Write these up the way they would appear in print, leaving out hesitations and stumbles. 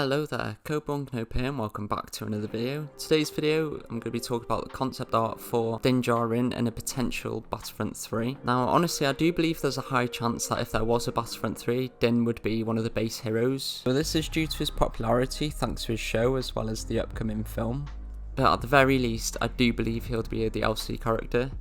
Hello there, Cobong Nope here and welcome back to another video. Today's video, I'm going to be talking about the concept art for Din Djarin and a potential Battlefront 3. Now honestly, I do believe there's a high chance that if there was a Battlefront 3, Din would be one of the base heroes. So this is due to his popularity thanks to his show as well as the upcoming film. But at the very least, I do believe he'll be the LC character.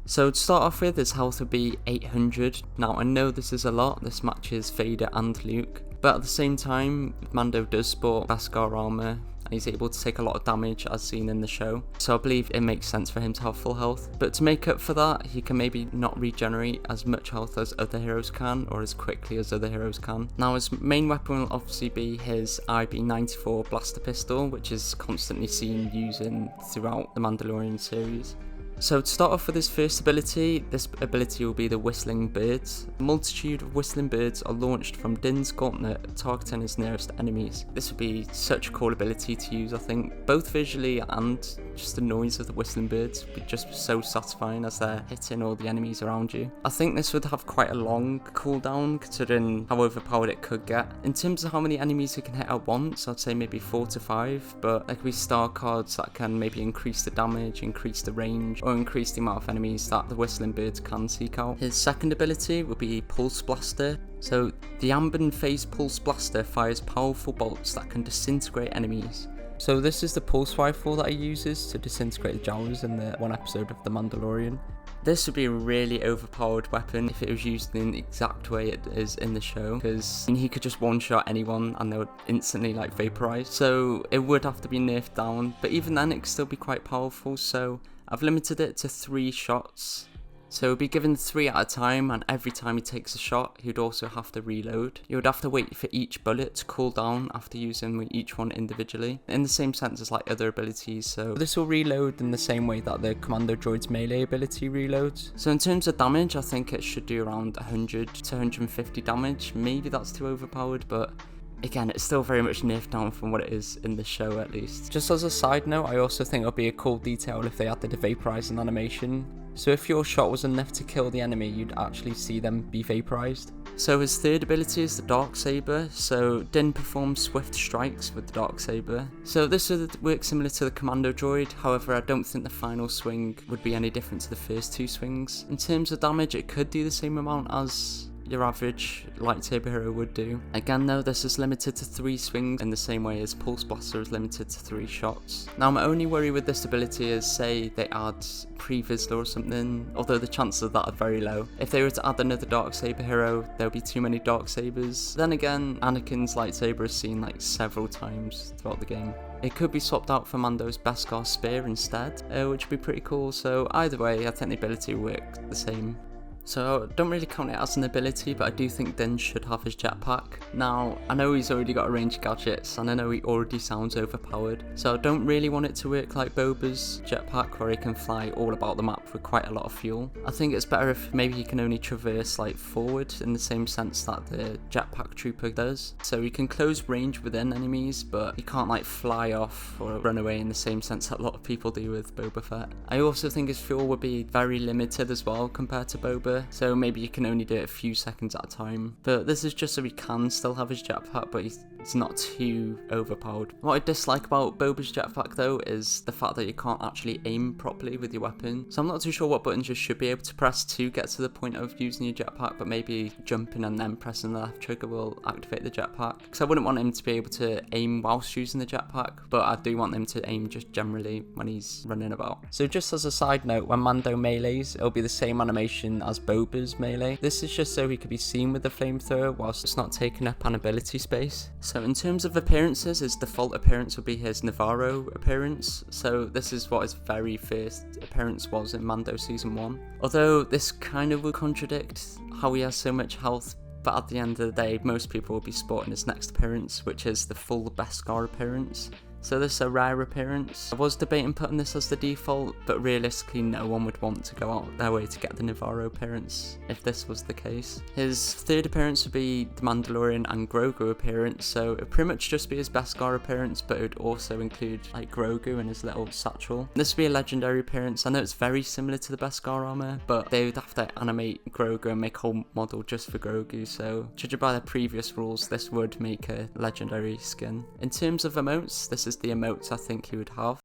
So to start off with, his health would be 800. Now I know this is a lot, this matches Vader and Luke. But at the same time, Mando does sport Beskar armor, and he's able to take a lot of damage as seen in the show. So I believe it makes sense for him to have full health. But to make up for that, he can maybe not regenerate as much health as other heroes can, or as quickly as other heroes can. Now his main weapon will obviously be his IB-94 blaster pistol, which is constantly seen using throughout the Mandalorian series. So to start off with his first ability, this ability will be the Whistling Birds. A multitude of whistling birds are launched from Din's gauntlet, targeting his nearest enemies. This would be such a cool ability to use, I think, both visually and just the noise of the whistling birds would be just so satisfying as they're hitting all the enemies around you. I think this would have quite a long cooldown considering how overpowered it could get. In terms of how many enemies it can hit at once, I'd say maybe 4 to 5, but there could be star cards that can maybe increase the damage, increase the range, or increase the amount of enemies that the whistling birds can seek out. His second ability would be Pulse Blaster. So the Amber Phase Pulse Blaster fires powerful bolts that can disintegrate enemies. So this is the pulse rifle that he uses to disintegrate the Jawas in the one episode of The Mandalorian. This would be a really overpowered weapon if it was used in the exact way it is in the show, because he could just one-shot anyone and they would instantly vaporize. So it would have to be nerfed down, but even then it could still be quite powerful, so I've limited it to 3 shots. So he'll be given 3 at a time, and every time he takes a shot, he would also have to reload. You would have to wait for each bullet to cool down after using each one individually, in the same sense as other abilities. So this will reload in the same way that the Commando Droid's melee ability reloads. So in terms of damage, I think it should do around 100 to 150 damage. Maybe that's too overpowered, but again, it's still very much nerfed down from what it is in the show at least. Just as a side note, I also think it would be a cool detail if they added a vaporizing animation. So if your shot was enough to kill the enemy, you'd actually see them be vaporized. So his third ability is the Darksaber. So Din performs swift strikes with the Darksaber. So this would work similar to the Commando Droid, however I don't think the final swing would be any different to the first 2 swings. In terms of damage, it could do the same amount as your average lightsaber hero would do. Again though, this is limited to 3 swings in the same way as Pulse Blaster is limited to 3 shots. Now my only worry with this ability is, say they add Pre-Vizsla or something, although the chances of that are very low. If they were to add another Darksaber hero, there would be too many Darksabers. Then again, Anakin's lightsaber is seen several times throughout the game. It could be swapped out for Mando's Beskar spear instead, which would be pretty cool. So either way, I think the ability will work the same. So I don't really count it as an ability, but I do think Din should have his jetpack. Now, I know he's already got a range of gadgets, and I know he already sounds overpowered, so I don't really want it to work like Boba's jetpack, where he can fly all about the map with quite a lot of fuel. I think it's better if maybe he can only traverse forward in the same sense that the jetpack trooper does. So he can close range within enemies, but he can't fly off or run away in the same sense that a lot of people do with Boba Fett. I also think his fuel would be very limited as well compared to Boba. So maybe you can only do it a few seconds at a time. But this is just so he can still have his jetpack, but it's not too overpowered. What I dislike about Boba's jetpack though is the fact that you can't actually aim properly with your weapon. So I'm not too sure what buttons you should be able to press to get to the point of using your jetpack, but maybe jumping and then pressing the left trigger will activate the jetpack. Because I wouldn't want him to be able to aim whilst using the jetpack, but I do want him to aim just generally when he's running about. So just as a side note, when Mando melees, it'll be the same animation as Boba's melee. This is just so he could be seen with the flamethrower whilst it's not taking up an ability space. So in terms of appearances, his default appearance will be his Navarro appearance. So this is what his very first appearance was in Mando Season 1. Although this kind of would contradict how he has so much health, but at the end of the day, most people will be sporting his next appearance, which is the full Beskar appearance. So this is a rare appearance. I was debating putting this as the default, but realistically no one would want to go out their way to get the Navarro appearance if this was the case. His third appearance would be the Mandalorian and Grogu appearance, so it would pretty much just be his Beskar appearance, but it would also include like Grogu and his little satchel. This would be a legendary appearance. I know it's very similar to the Beskar armor, but they would have to animate Grogu and make a whole model just for Grogu, so judging by the previous rules, this would make a legendary skin. In terms of emotes, this is the emotes I think he would have.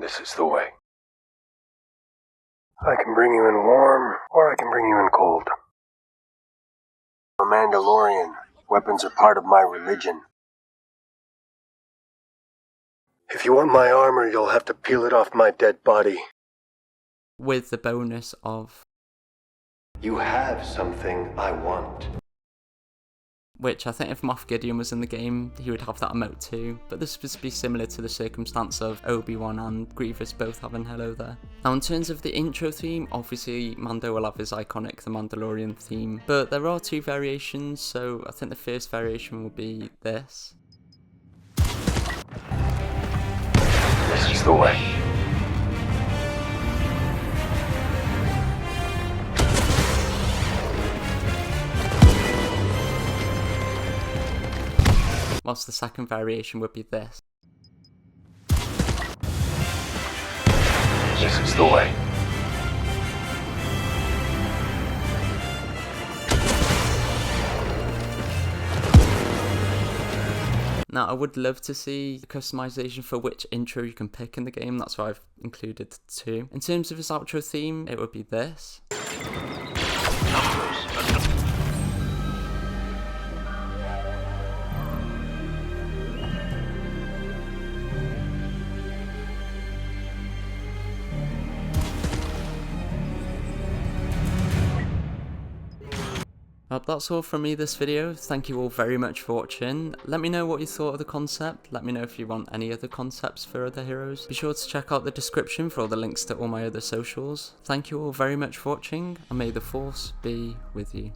This is the way. I can bring you in warm, or I can bring you in cold. I'm a Mandalorian. Weapons are part of my religion. If you want my armor, you'll have to peel it off my dead body. With the bonus of... You have something I want. Which I think if Moff Gideon was in the game, he would have that emote too, but this would be similar to the circumstance of Obi-Wan and Grievous both having hello there. Now in terms of the intro theme, obviously Mando will have his iconic Themandalorian theme, but there are two variations, so I think the first variation will be this. This is the way. Whilst the second variation would be this. This is the way. Now I would love to see the customization for which intro you can pick in the game, that's why I've included two. In terms of his outro theme, it would be this. Well, that's all from me this video. Thank you all very much for watching. Let me know what you thought of the concept. Let me know if you want any other concepts for other heroes. Be sure to check out the description for all the links to all my other socials. Thank you all very much for watching, and may the Force be with you.